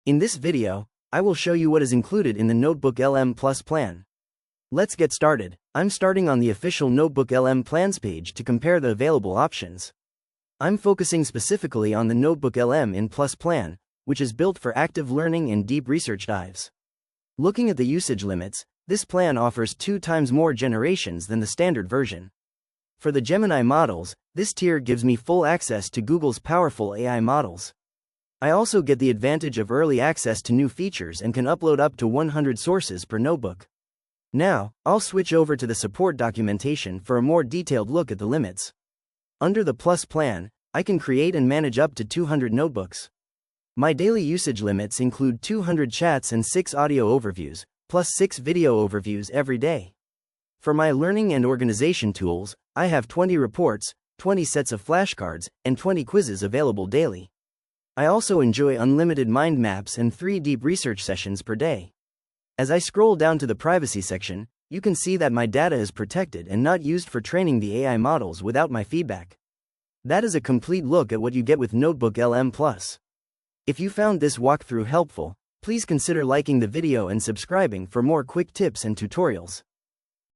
In this video, I will show you what is included in the NotebookLM Plus plan. Let's get started. I'm starting on the official NotebookLM plans page to compare the available options. I'm focusing specifically on the NotebookLM in Plus plan, which is built for active learning and deep research dives. Looking at the usage limits, this plan offers 2 times more generations than the standard version. For the Gemini models, this tier gives me full access to Google's powerful AI models. I also get the advantage of early access to new features and can upload up to 100 sources per notebook. Now, I'll switch over to the support documentation for a more detailed look at the limits. Under the Plus plan, I can create and manage up to 200 notebooks. My daily usage limits include 200 chats and 6 audio overviews, plus 6 video overviews every day. For my learning and organization tools, I have 20 reports, 20 sets of flashcards, and 20 quizzes available daily. I also enjoy unlimited mind maps and 3 deep research sessions per day. As I scroll down to the privacy section, you can see that my data is protected and not used for training the AI models without my feedback. That is a complete look at what you get with NotebookLM Plus. If you found this walkthrough helpful, please consider liking the video and subscribing for more quick tips and tutorials.